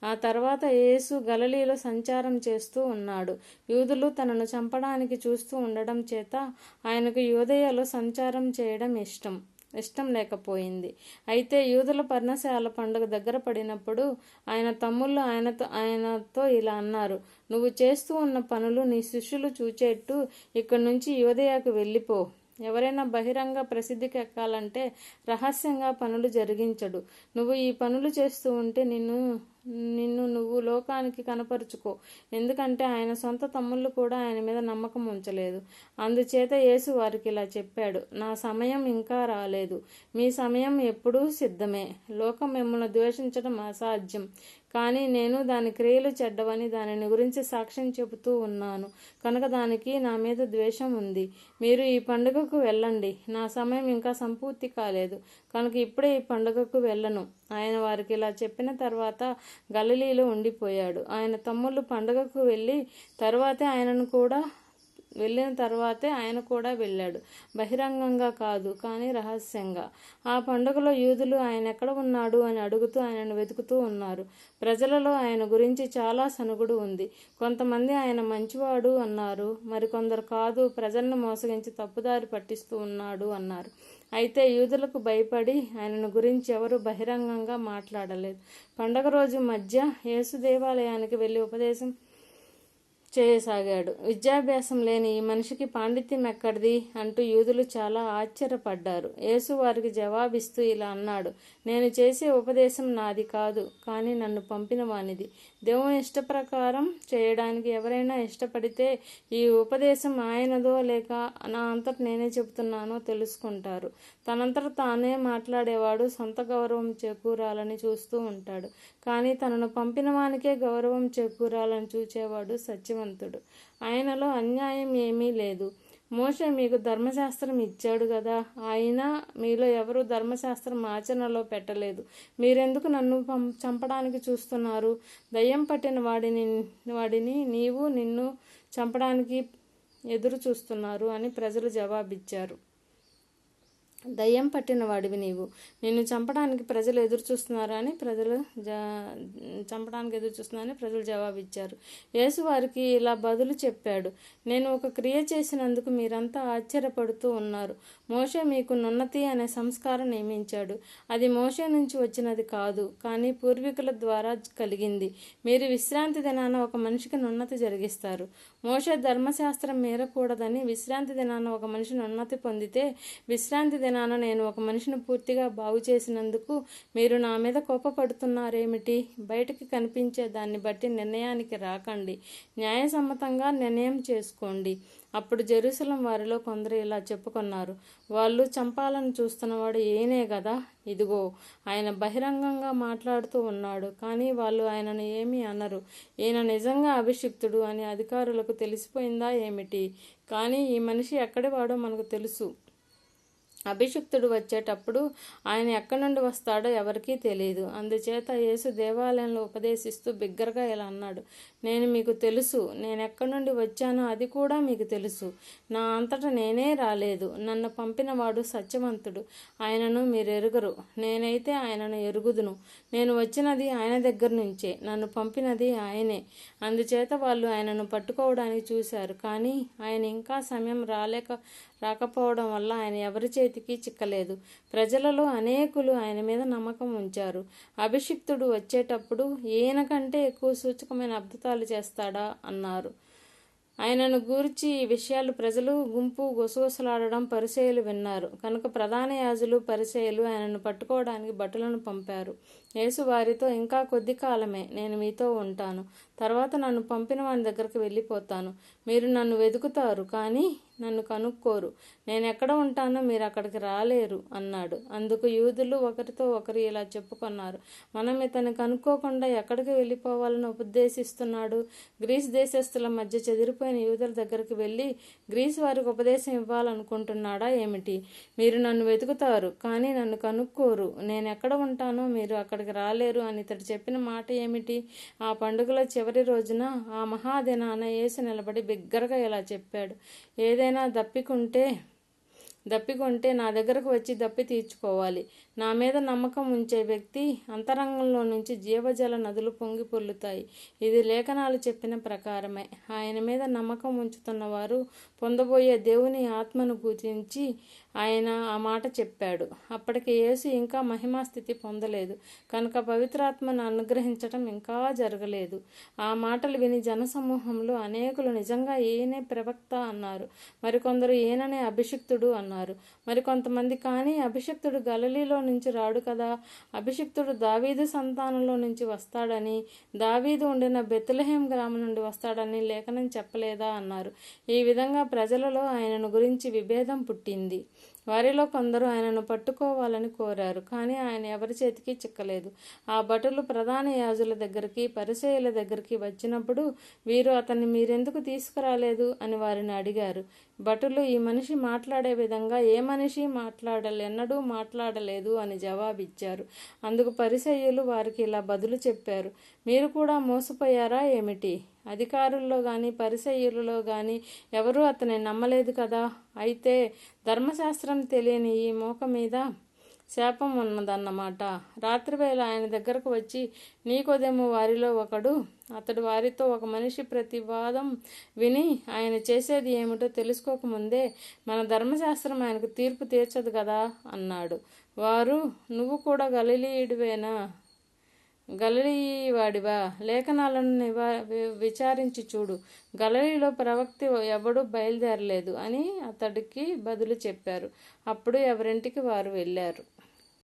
ఆ తర్వాత యేసు గలిలయలో సంచారం చేస్తూ ఉన్నాడు. యూదులు తనను చంపడానికి చూస్తూ ఉండడం చేత ఆయనకు యూదయలో సంచారం చేయడం ఇష్టం లేకపోయింది. అయితే యూదుల పర్ణశాల పండుగ దగ్గర పడినప్పుడు ఆయన తమ్ముళ్ళు ఆయనతో ఇలా అన్నారు, నువ్వు చేస్తూ ఉన్న పనులు నీ శిష్యులు చూచేట్టు ఇక్కడి నుంచి యూదయకు వెళ్ళిపో. ఎవరైనా బహిరంగ ప్రసిద్ధికి ఎక్కాలంటే రహస్యంగా పనులు జరిగించడు. నువ్వు ఈ పనులు చేస్తూ ఉంటే నిన్ను నువ్వు లోకానికి కనపరుచుకో. ఎందుకంటే ఆయన సొంత తమ్ముళ్ళు కూడా ఆయన మీద నమ్మకం ఉంచలేదు. అందుచేత యేసు వారికి ఇలా చెప్పాడు, నా సమయం ఇంకా రాలేదు, మీ సమయం ఎప్పుడూ సిద్ధమే. లోకం మిమ్మల్ని ద్వేషించడం అసాధ్యం, కానీ నేను దాని క్రియలు చెడ్డవని దానిని గురించి సాక్ష్యం చెబుతూ ఉన్నాను కనుక దానికి నా మీద ద్వేషం ఉంది. మీరు ఈ పండుగకు వెళ్ళండి, నా సమయం ఇంకా సంపూర్తి కాలేదు కనుక ఇప్పుడే ఈ పండుగకు వెళ్ళను. ఆయన వారికి ఇలా చెప్పిన తర్వాత గలిలయలో ఉండిపోయాడు. ఆయన తమ్ముళ్ళు పండుగకు వెళ్ళిన తర్వాతే ఆయన కూడా వెళ్ళాడు. బహిరంగంగా కాదు, కానీ రహస్యంగా. ఆ పండుగలో యూదులు ఆయన ఎక్కడ ఉన్నాడు అని అడుగుతూ ఆయనను వెతుకుతూ ఉన్నారు. ప్రజలలో ఆయన గురించి చాలా సనుగుడు ఉంది. కొంతమంది ఆయన మంచివాడు అన్నారు, మరికొందరు కాదు, ప్రజలను మోసగించి తప్పుదారి పట్టిస్తూ ఉన్నాడు అన్నారు. అయితే యూదులకు భయపడి ఆయనను గురించి ఎవరు బహిరంగంగా మాట్లాడలేదు. పండగ రోజు మధ్య యేసు దేవాలయానికి వెళ్ళి ఉపదేశం చేయసాగాడు. విద్యాభ్యాసం లేని ఈ మనిషికి పాండిత్యం ఎక్కడిది అంటూ యూదులు చాలా ఆశ్చర్యపడ్డారు. యేసు వారికి జవాబిస్తూ ఇలా అన్నాడు, నేను చేసే ఉపదేశం నాది కాదు, కానీ నన్ను పంపిన వానిది. దేవుని ఇష్టప్రకారం చేయడానికి ఎవరైనా ఇష్టపడితే ఈ ఉపదేశం ఆయనదో లేక నా అంతట నేనే చెబుతున్నానో తెలుసుకుంటారు. తనంతట తానే మాట్లాడేవాడు సొంత గౌరవం చేకూరాలని చూస్తూ ఉంటాడు, కానీ తనను పంపిన వానికే గౌరవం చేకూరాలని చూచేవాడు సత్యవంతుడు. ఆయనలో అన్యాయం ఏమీ లేదు. మోషే మీకు ధర్మశాస్త్రం ఇచ్చాడు కదా, అయినా మీలో ఎవరు ధర్మశాస్త్రం ఆచరణలో పెట్టలేదు. మీరెందుకు నన్ను చంపడానికి చూస్తున్నారు? దయ్యం పట్టిన వాడిని నిన్ను చంపడానికి ఎదురు చూస్తున్నారు అని ప్రజలు జవాబిచ్చారు. దయ్యం పట్టిన వాడివి నీవు, నిన్ను చంపడానికి ప్రజలు ఎదురు చూస్తున్నారని ప్రజలు జవాబిచ్చారు. యేసు వారికి ఇలా బదులు చెప్పాడు, నేను ఒక క్రియ చేసినందుకు మీరంతా ఆశ్చర్యపడుతూ ఉన్నారు. మోషే మీకు నున్నతి అనే సంస్కారం నియమించాడు. అది మోషే నుంచి వచ్చినది కాదు, కానీ పూర్వీకుల ద్వారా కలిగింది. మీరు విశ్రాంతి దినాన ఒక మనిషికి నున్నతి జరిగిస్తారు. మోషే ధర్మశాస్త్రం మీరకూడదని విశ్రాంతి దినాన ఒక మనిషిని ఉన్నతి పొందితే, విశ్రాంతి దినాన నేను ఒక మనిషిని పూర్తిగా బాగు చేసినందుకు మీరు నా మీద కోపపడుతున్నారేమిటి? బయటికి కనిపించే దాన్ని బట్టి నిర్ణయానికి రాకండి, న్యాయసమ్మతంగా నిర్ణయం చేసుకోండి. అప్పుడు జెరూసలేం వారిలో కొందరు ఇలా చెప్పుకున్నారు, వాళ్ళు చంపాలని చూస్తున్నవాడు ఈయనే కదా, ఇదిగో ఆయన బహిరంగంగా మాట్లాడుతూ ఉన్నాడు, కానీ వాళ్ళు ఆయనను ఏమీ అనరు. ఈయన నిజంగా అభిషిక్తుడు అని అధికారులకు తెలిసిపోయిందా ఏమిటి? కానీ ఈ మనిషి ఎక్కడివాడో మనకు తెలుసు. అభిషిక్తుడు వచ్చేటప్పుడు ఆయన ఎక్కడి నుండి వస్తాడో ఎవరికీ తెలియదు. అందుచేత యేసు దేవాలయంలో ఉపదేశిస్తూ బిగ్గరగా ఇలా అన్నాడు, నేను మీకు తెలుసు, నేను ఎక్కడి నుండి వచ్చానో అది కూడా మీకు తెలుసు. నా అంతటా నేనే రాలేదు, నన్ను పంపినవాడు సత్యవంతుడు, ఆయనను మీరు ఎరుగరు. నేనైతే ఆయనను ఎరుగుదును. నేను వచ్చినది ఆయన దగ్గర నుంచే, నన్ను పంపినది ఆయనే. అందుచేత వాళ్ళు ఆయనను పట్టుకోవడానికి చూశారు, కానీ ఆయన ఇంకా సమయం రాకపోవడం వల్ల ఆయన ఎవరి చేతికి చిక్కలేదు. ప్రజలలో అనేకులు ఆయన మీద నమ్మకం ఉంచారు. అభిషిక్తుడు వచ్చేటప్పుడు ఈయన కంటే ఎక్కువ సూచకమైన అద్భుతాలు చేస్తాడా అన్నారు. ఆయనను గూర్చి ఈ విషయాలు ప్రజలు గుంపు గుసగుసలాడడం పరిసయ్యులు విన్నారు కనుక ప్రధాన యాజకులు పరిసయ్యులు ఆయనను పట్టుకోవడానికి భటులను పంపారు. యేసు వారితో, ఇంకా కొద్ది కాలమే నేను మీతో ఉంటాను, తర్వాత నన్ను పంపిన వాని దగ్గరకు వెళ్ళిపోతాను. మీరు నన్ను వెతుకుతారు, కానీ నన్ను కనుక్కోరు. నేను ఎక్కడ ఉంటానో మీరు అక్కడికి రాలేరు అన్నాడు. అందుకు యూదులు ఒకరితో ఒకరు ఇలా చెప్పుకున్నారు, మనం ఇతన్ని కనుక్కోకుండా ఎక్కడికి వెళ్ళిపోవాలని ఉపదేశిస్తున్నాడు? గ్రీస్ దేశస్థుల మధ్య చెదిరిపోయిన యూదుల దగ్గరికి వెళ్ళి గ్రీస్ వారికి ఉపదేశం ఇవ్వాలనుకుంటున్నాడా ఏమిటి? మీరు నన్ను వెతుకుతారు, కానీ నన్ను కనుక్కోరు. నేను ఎక్కడ ఉంటానో మీరు అక్కడికి రాలేరు అని ఇతడు చెప్పిన మాట ఏమిటి? ఆ పండుగల చివరి రోజున ఆ మహాదినాన యేసు నిలబడి బిగ్గరగా ఇలా చెప్పాడు, ఏదైనా దప్పికుంటే దప్పికొంటే నా దగ్గరకు వచ్చి దప్పి తీర్చుకోవాలి. నా మీద నమ్మకం ఉంచే వ్యక్తి అంతరంగంలో నుంచి జీవజల నదులు పొంగి పొర్లుతాయి. ఇది లేఖనాలు చెప్పిన ప్రకారమే. ఆయన మీద నమ్మకం ఉంచుతున్న వారు పొందబోయే దేవుని ఆత్మను గురించి ఆయన ఆ మాట చెప్పాడు. అప్పటికి యేసు ఇంకా మహిమాస్థితి పొందలేదు కనుక పవిత్రాత్మను అనుగ్రహించటం ఇంకా జరగలేదు. ఆ మాటలు విని జనసమూహంలో అనేకులు నిజంగా ఈయనే ప్రవక్త అన్నారు. మరికొందరు ఈయననే అభిషిక్తుడు అన్నారు. మరికొంతమంది కానీ అభిషిక్తుడు గలిలీలో నుంచి రాడు కదా, అభిషిక్తుడు దావీదు సంతానంలో నుంచి వస్తాడని, దావీదు ఉండిన బెత్లెహేం గ్రామం నుండి వస్తాడని లేఖనం చెప్పలేదా అన్నారు. ఈ విధంగా ప్రజలలో ఆయనను గురించి విభేదం పుట్టింది. వారిలో కొందరు ఆయనను పట్టుకోవాలని కోరారు, కానీ ఆయన ఎవరి చేతికి చిక్కలేదు. ఆ భటులు ప్రధాన యాజుల దగ్గరికి, పరిసయ్యుల దగ్గరికి వచ్చినప్పుడు వీరు అతన్ని మీరెందుకు తీసుకురాలేదు అని వారిని అడిగారు. భటులు ఈ మనిషి మాట్లాడే విధంగా ఏ మనిషి ఎన్నడూ మాట్లాడలేదు అని జవాబిచ్చారు. అందుకు పరిసయ్యులు వారికి ఇలా బదులు చెప్పారు, మీరు కూడా మోసపోయారా ఏమిటి? అధికారుల్లో గాని పరిసయ్యులలో గాని ఎవరూ అతన్ని నమ్మలేదు కదా. అయితే ధర్మశాస్త్రం తెలియని ఈ మోక మీద శాపం ఉన్నదన్నమాట. రాత్రివేళ ఆయన దగ్గరకు వచ్చి నీకోదేమో వారిలో ఒకడు, అతడు వారితో ఒక మనిషి ప్రతివాదం విని ఆయన చేసేది ఏమిటో తెలుసుకోకముందే మన ధర్మశాస్త్రం ఆయనకు తీర్పు తీర్చదు కదా అన్నాడు. వారు నువ్వు కూడా గలిలీవాడివా? లేఖనాలను విచారించి చూడు, గలిలీలో ప్రవక్త ఎవడూ బయలుదేరలేదు అని అతడికి బదులు చెప్పారు. అప్పుడు ఎవరింటికి వారు వెళ్ళారు.